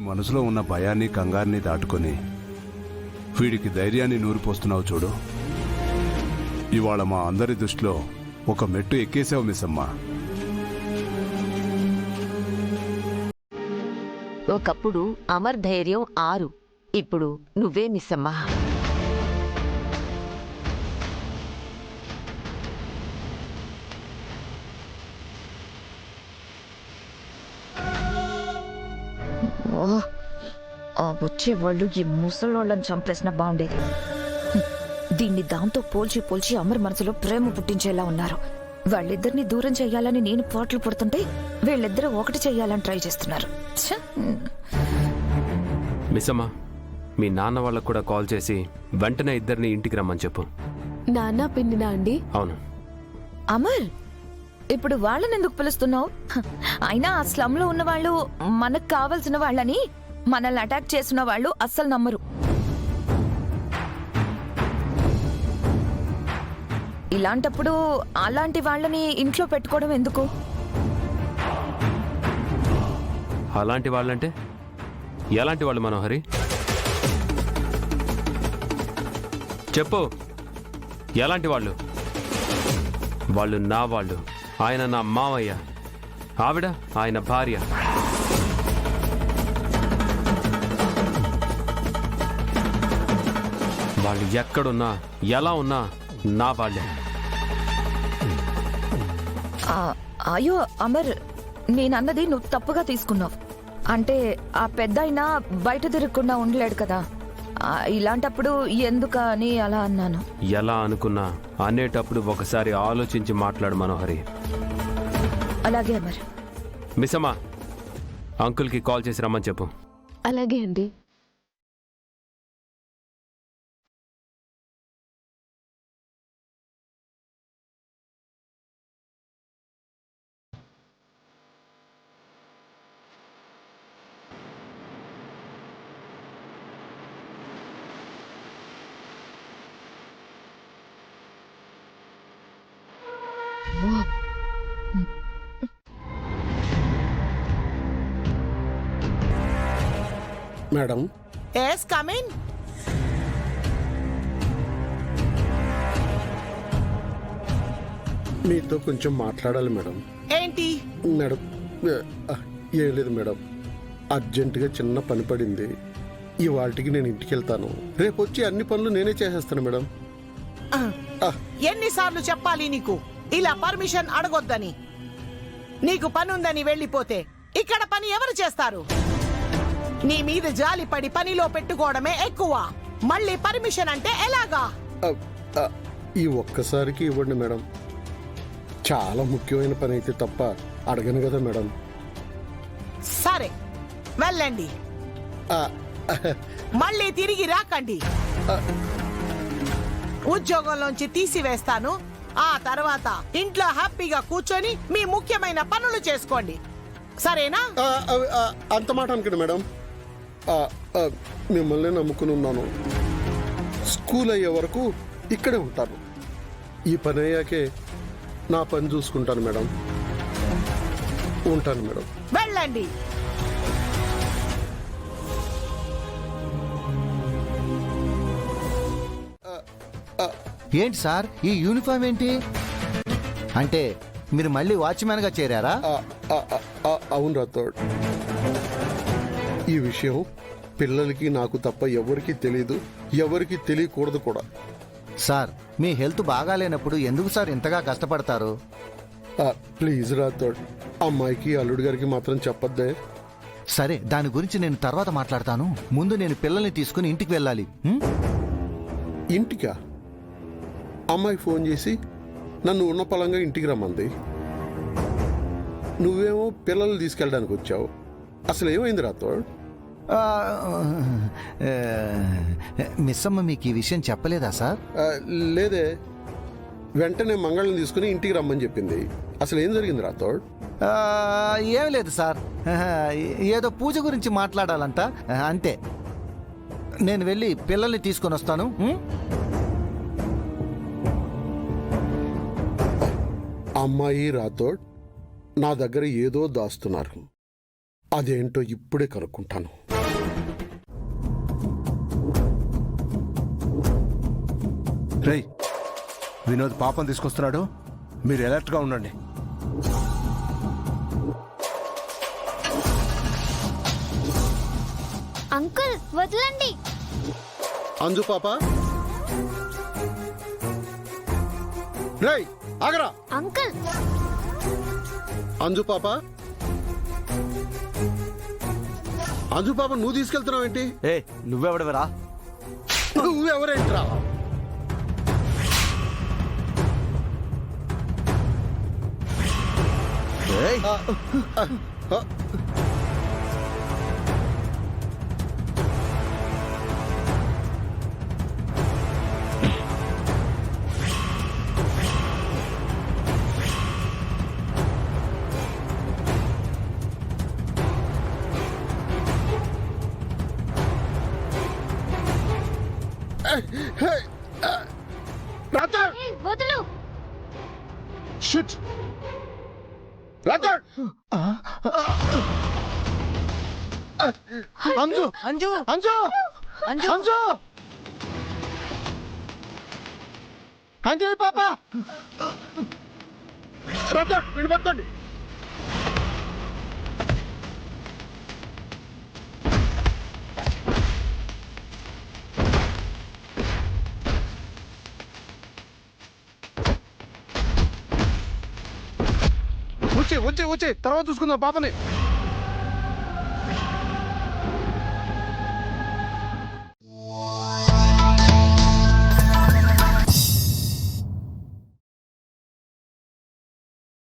మనసులో ఉన్న భయాన్ని కంగారుని దాటుకొని వీడికి ధైర్యాన్ని నూరిపోస్తున్నావు చూడు. ఇవాళ మా అందరి దృష్టిలో ఒక మెట్టు ఎక్కేసావు మిస్సమ్మ. ఒకప్పుడు అమర్ ధైర్యం 6, ఇప్పుడు నువ్వే మిస్సమ్మా. వచ్చేవాళ్ళు ఈ ముసలోళ్ళని చంపేసినా బాగుండేది. దీన్ని దాంతో పోల్చి పోల్చి అమర్ మనసులో ప్రేమ పుట్టించేలా ఉన్నారు. వాళ్ళిద్దరిని దూరం చెయ్యాలని నేను పోట్లు పడుతుంటే వీళ్ళిద్దరూ ఒకటి చెయ్యాలని ట్రై చేస్తున్నారు. మిస్సమ్మా, మీ నాన్న వాళ్ళకు కూడా కాల్ చేసి వెంటనే ఇద్దరిని ఇంటికి రమ్మని చెప్పు. నాన్న పిన్నినా అండి? అవును. అమర్, ఇప్పుడు వాళ్ళని ఎందుకు పిలుస్తున్నావు? అయినా ఆ స్లమ్ లో ఉన్న వాళ్ళు మనకు కావలసిన వాళ్ళని మనల్ని అటాక్ చేసిన వాళ్ళు అస్సలు నమ్మరు. ఇలాంటప్పుడు అలాంటి వాళ్ళని ఇంట్లో పెట్టుకోవడం ఎందుకు? అలాంటి వాళ్ళంటే ఎలాంటి వాళ్ళు మనోహరి? చెప్పు, ఎలాంటి వాళ్ళు? వాళ్ళు నా వాళ్ళు. ఆయన నా మావయ్య, ఆవిడ ఆయన భార్య. వాళ్ళు ఎక్కడున్నా ఎలా ఉన్నా నా వాళ్ళే. అయ్యో అమర్, నేనన్నది నువ్వు తప్పుగా తీసుకున్నావు. అంటే ఆ పెద్దాయన బయట తిరగకుండా ఉండలేడు కదా, ఇలాంటప్పుడు ఎందుకని అలా అన్నాను. ఎలా అనుకున్నా అనేటప్పుడు ఒకసారి ఆలోచించి మాట్లాడు మనోహరి. అలాగే అమర్. మిస్సమ్మా, అంకుల్కి కాల్ చేసి రమ్మని చెప్పు. అలాగే అండి. Madam, yes come in. మీతో కొంచెం మాట్లాడాలి మేడం. ఏంటి మేడం, ఏం లేదు మేడం, అర్జెంటుగా చిన్న పని పడింది. ఇవాళకి నేను ఇంటికి వెళ్తాను. రేపు వచ్చి అన్ని పనులు నేనే చేసేస్తాను మేడం. ఎన్నిసార్లు చెప్పాలి నీకు ఇలా పర్మిషన్ అడగొద్దని? నీకు పని ఉందని వెళ్ళిపోతే ఇక్కడ పని ఎవరు చేస్తారు? నీ మీద జాలి పడి పనిలో పెట్టుకోవడమే ఎక్కువ. మళ్ళీ పర్మిషన్ అంటే ఎలాగా? ఈ ఒక్కసారికి ఇవ్వండి మేడం. చాలా ముఖ్యమైన పని అయితే తప్ప అడగను కదా మేడం. సరే వెళ్ళండి, మళ్ళీ తిరిగి రాకండి. ఉద్యోగంలోంచి తీసివేస్తాను. ఆ తర్వాత ఇంట్లో హ్యాపీగా కూర్చొని మీ ముఖ్యమైన పనులు చేసుకోండి, సరేనా? అంత మాట అనుకోండి మేడం. మిమ్మల్ని నమ్ముకుని ఉన్నాను. స్కూల్ అయ్యే వరకు ఇక్కడే ఉంటాను. ఈ పని అయ్యాకే నా పని చూసుకుంటాను మేడం. ఉంటాను మేడం. వెళ్ళండి. ఏంటి సార్ ఈ యూనిఫామ్ ఏంటి? అంటే మీరు మళ్ళీ వాచ్మ్యాన్ గా చేరారా? అవును రాథోడ్. ఈ విషయం పిల్లలకి నాకు తప్ప ఎవరికి తెలియదు, ఎవరికి తెలియకూడదు కూడా. సార్, మీ హెల్త్ బాగాలేనప్పుడు ఎందుకు సార్ ఇంతగా కష్టపడతారు? ప్లీజ్ రాథోడ్, అమ్మాయికి అల్లుడి గారికి మాత్రం చెప్పొద్దే. సరే, దాని గురించి నేను తర్వాత మాట్లాడతాను. ముందు నేను పిల్లల్ని తీసుకుని ఇంటికి వెళ్ళాలి. ఇంటికా? అమ్మాయి ఫోన్ చేసి నన్ను ఉన్న పలంగా ఇంటికి రమ్మంది. నువ్వేమో పిల్లల్ని తీసుకెళ్ళడానికి వచ్చావు. అసలు ఏమైంది రాథోడ్? మిస్సమ్మ మీకు ఈ విషయం చెప్పలేదా సార్? లేదే. వెంటనే మంగళని తీసుకుని ఇంటికి రమ్మని చెప్పింది. అసలు ఏం జరిగింది రాథోడ్? ఏం లేదు సార్, ఏదో పూజ గురించి మాట్లాడాలంట, అంతే. నేను వెళ్ళి పిల్లల్ని తీసుకొని వస్తాను. అమ్మాయి రాథోడ్ నా దగ్గర ఏదో దాస్తున్నారు. అదేంటో ఇప్పుడే కనుక్కుంటాను. రేయ్, వినోద్ పాపం తీసుకొస్తున్నాడు, మీరు అలర్ట్గా ఉండండి. అంకుల్ వదలండి. అంజు పాప, రేయ్ ఆగరా. అంకుల్ అంజు పాప, అంజు పాప నువ్వు తీసుకెళ్తున్నావు ఏంటి? ఏ నువ్వెవడవరా? నువ్వెవరేంట్రా? రాజర్, వదలు. షిట్! రాజర్! అంజు అంజు అంజు అంజు అంజలి పాప, రాజర్ వినపడుతుంది. వచ్చి తర్వాత చూసుకుందాం పాపని.